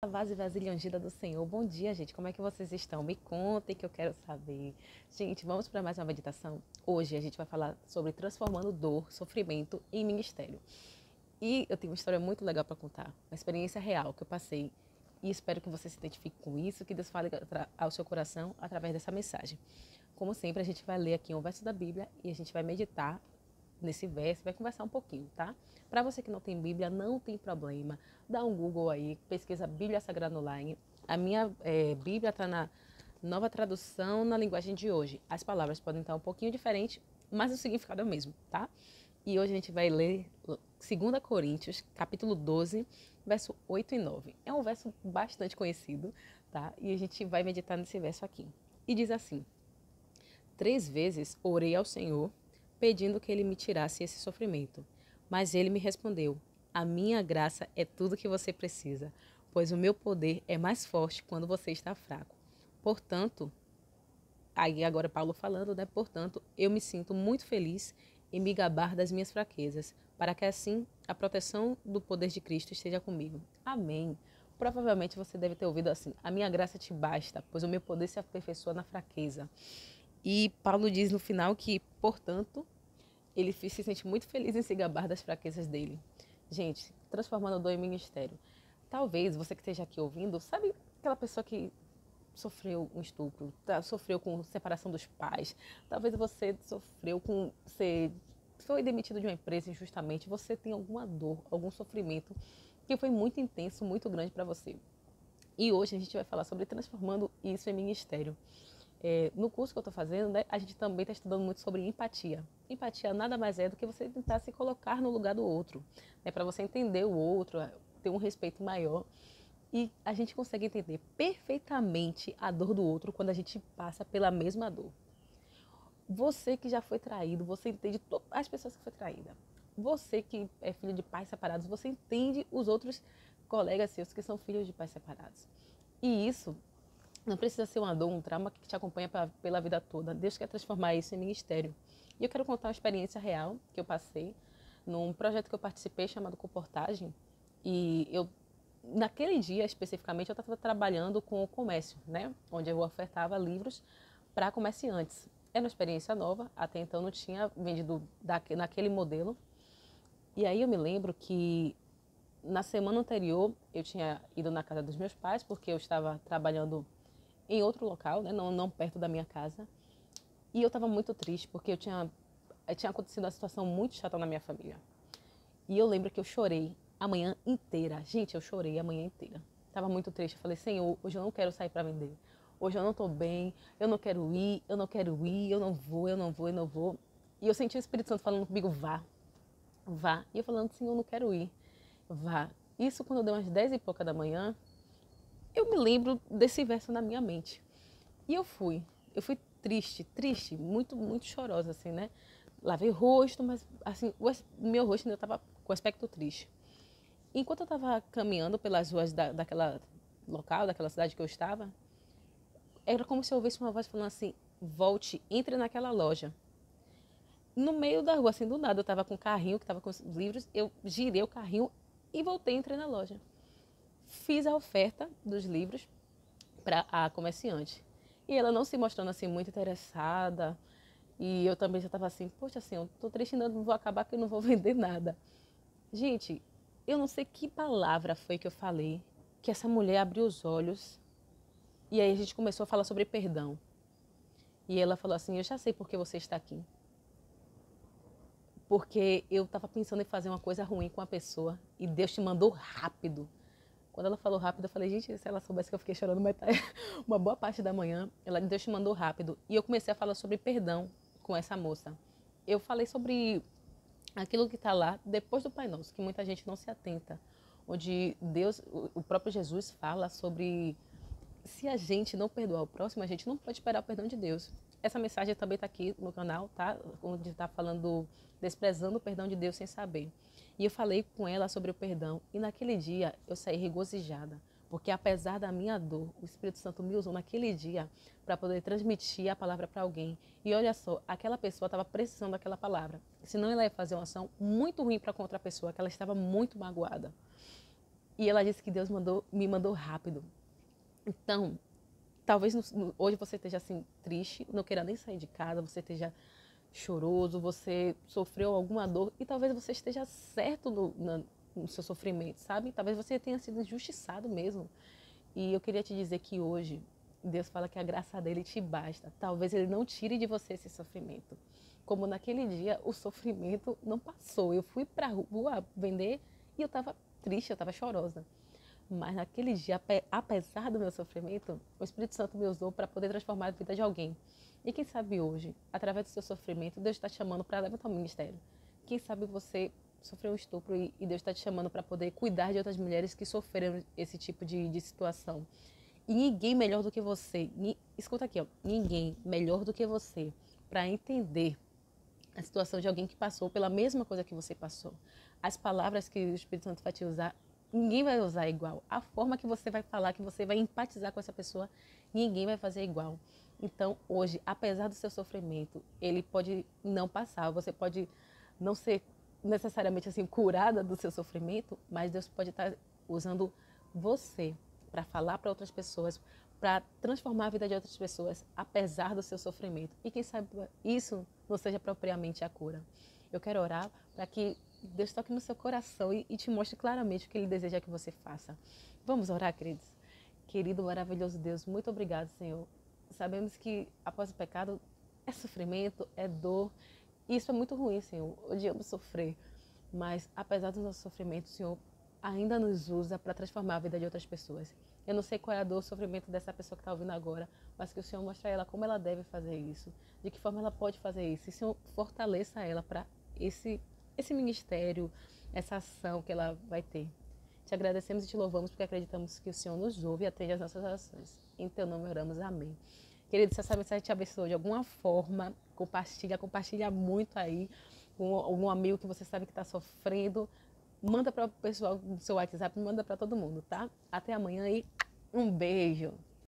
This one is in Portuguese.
A vase vasilha ungida do Senhor. Bom dia, gente. Como é que vocês estão? Me contem que eu quero saber. Gente, vamos para mais uma meditação? Hoje a gente vai falar sobre transformando dor, sofrimento em ministério. E eu tenho uma história muito legal para contar, uma experiência real que eu passei. E espero que você se identifique com isso, que Deus fale ao seu coração através dessa mensagem. Como sempre, a gente vai ler aqui um verso da Bíblia e a gente vai meditar nesse verso, vai conversar um pouquinho, tá? Para você que não tem Bíblia, não tem problema. Dá um Google aí, pesquisa Bíblia Sagrada Online. A minha Bíblia está na nova tradução na linguagem de hoje. As palavras podem estar um pouquinho diferentes, mas o significado é o mesmo, tá? E hoje a gente vai ler 2 Coríntios, capítulo 12, verso 8 e 9. É um verso bastante conhecido, tá? E a gente vai meditar nesse verso aqui. E diz assim: 3 vezes orei ao Senhor, pedindo que ele me tirasse esse sofrimento. Mas ele me respondeu: a minha graça é tudo que você precisa, pois o meu poder é mais forte quando você está fraco. Portanto, aí agora Paulo falando, né? Portanto, eu me sinto muito feliz em me gabar das minhas fraquezas, para que assim a proteção do poder de Cristo esteja comigo. Amém. Provavelmente você deve ter ouvido assim: a minha graça te basta, pois o meu poder se aperfeiçoa na fraqueza. E Paulo diz no final que, portanto, ele se sente muito feliz em se gabar das fraquezas dele. Gente, transformando dor em ministério. Talvez você que esteja aqui ouvindo, sabe aquela pessoa que sofreu um estupro, sofreu com separação dos pais, talvez você sofreu com ser foi demitido de uma empresa injustamente, você tem alguma dor, algum sofrimento que foi muito intenso, muito grande para você. E hoje a gente vai falar sobre transformando isso em ministério. No curso que eu estou fazendo, né, a gente também está estudando muito sobre empatia. Empatia nada mais é do que você tentar se colocar no lugar do outro, né, para você entender o outro, ter um respeito maior. E a gente consegue entender perfeitamente a dor do outro quando a gente passa pela mesma dor. Você que já foi traído, você entende as pessoas que foi traída. Você que é filho de pais separados, você entende os outros colegas seus que são filhos de pais separados. E isso não precisa ser uma dor, um trauma que te acompanha pela vida toda. Deus quer transformar isso em ministério. E eu quero contar uma experiência real que eu passei num projeto que eu participei chamado Comportagem. E eu, naquele dia especificamente, eu estava trabalhando com o comércio, né? Onde eu ofertava livros para comerciantes. Era uma experiência nova, até então não tinha vendido naquele modelo. E aí eu me lembro que na semana anterior eu tinha ido na casa dos meus pais, porque eu estava trabalhando em outro local, né? Não perto da minha casa. E eu estava muito triste, porque tinha acontecido uma situação muito chata na minha família. E eu lembro que eu chorei a manhã inteira. Gente, eu chorei a manhã inteira. Estava muito triste. Eu falei: Senhor, hoje eu não quero sair para vender. Hoje eu não estou bem, eu não quero ir, eu não quero ir, eu não vou, eu não vou, eu não vou. E eu senti o Espírito Santo falando comigo: vá, vá. E eu falando: Senhor, eu não quero ir, vá. Isso quando deu umas 10 e pouca da manhã, eu me lembro desse verso na minha mente. E eu fui. Eu fui triste, triste, muito, muito chorosa, assim, né? Lavei o rosto, mas, assim, o meu rosto ainda estava com aspecto triste. Enquanto eu estava caminhando pelas ruas daquela local, daquela cidade que eu estava, era como se eu ouvisse uma voz falando assim: volte, entre naquela loja. No meio da rua, assim, do nada, eu estava com o carrinho, que estava com os livros, eu girei o carrinho e voltei, entrei na loja. Fiz a oferta dos livros para a comerciante. E ela não se mostrando assim muito interessada. E eu também já estava assim: poxa, assim, eu tô triste, não vou acabar que eu não vou vender nada. Gente, eu não sei que palavra foi que eu falei, que essa mulher abriu os olhos. E aí a gente começou a falar sobre perdão. E ela falou assim: eu já sei por que você está aqui. Porque eu estava pensando em fazer uma coisa ruim com a pessoa e Deus te mandou rápido. Quando ela falou rápido, eu falei: gente, se ela soubesse que eu fiquei chorando uma boa parte da manhã, Deus te mandou rápido. E eu comecei a falar sobre perdão com essa moça. Eu falei sobre aquilo que está lá depois do Pai Nosso, que muita gente não se atenta. Onde Deus, o próprio Jesus fala sobre: se a gente não perdoar o próximo, a gente não pode esperar o perdão de Deus. Essa mensagem também está aqui no canal, tá? Onde está falando, desprezando o perdão de Deus sem saber. E eu falei com ela sobre o perdão. E naquele dia eu saí regozijada. Porque apesar da minha dor, o Espírito Santo me usou naquele dia para poder transmitir a palavra para alguém. E olha só, aquela pessoa estava precisando daquela palavra. Senão ela ia fazer uma ação muito ruim para contra a pessoa, que ela estava muito magoada. E ela disse que Deus me mandou rápido. Então, talvez hoje você esteja assim triste, não queira nem sair de casa, você esteja choroso, você sofreu alguma dor e talvez você esteja certo no seu sofrimento, sabe? Talvez você tenha sido injustiçado mesmo. E eu queria te dizer que hoje Deus fala que a graça dele te basta. Talvez ele não tire de você esse sofrimento. Como naquele dia o sofrimento não passou. Eu fui para a rua vender e eu estava triste, eu estava chorosa. Mas naquele dia, apesar do meu sofrimento, o Espírito Santo me usou para poder transformar a vida de alguém. E quem sabe hoje, através do seu sofrimento, Deus está te chamando para levantar um ministério. Quem sabe você sofreu um estupro e Deus está te chamando para poder cuidar de outras mulheres que sofreram esse tipo de situação. E ninguém melhor do que você, escuta aqui, ó, ninguém melhor do que você para entender a situação de alguém que passou pela mesma coisa que você passou. As palavras que o Espírito Santo vai te usar, ninguém vai usar igual. A forma que você vai falar, que você vai empatizar com essa pessoa, ninguém vai fazer igual. Então, hoje, apesar do seu sofrimento, ele pode não passar, você pode não ser necessariamente assim curada do seu sofrimento, mas Deus pode estar usando você para falar para outras pessoas, para transformar a vida de outras pessoas, apesar do seu sofrimento. E quem sabe isso não seja propriamente a cura. Eu quero orar para que Deus toque no seu coração e te mostre claramente o que Ele deseja que você faça. Vamos orar, queridos? Querido, maravilhoso Deus, muito obrigado, Senhor. Sabemos que após o pecado é sofrimento, é dor. E isso é muito ruim, Senhor. Odiamos sofrer. Mas apesar do nosso sofrimento, o Senhor ainda nos usa para transformar a vida de outras pessoas. Eu não sei qual é a dor, o sofrimento dessa pessoa que está ouvindo agora, mas que o Senhor mostre a ela como ela deve fazer isso, de que forma ela pode fazer isso. E o Senhor fortaleça ela para esse ministério, essa ação que ela vai ter. Te agradecemos e te louvamos porque acreditamos que o Senhor nos ouve e atende às nossas orações. Em teu nome oramos, amém. Querido, se essa mensagem te abençoou de alguma forma, compartilha muito aí com algum amigo que você sabe que está sofrendo. Manda para o pessoal do seu WhatsApp, manda para todo mundo, tá? Até amanhã e um beijo.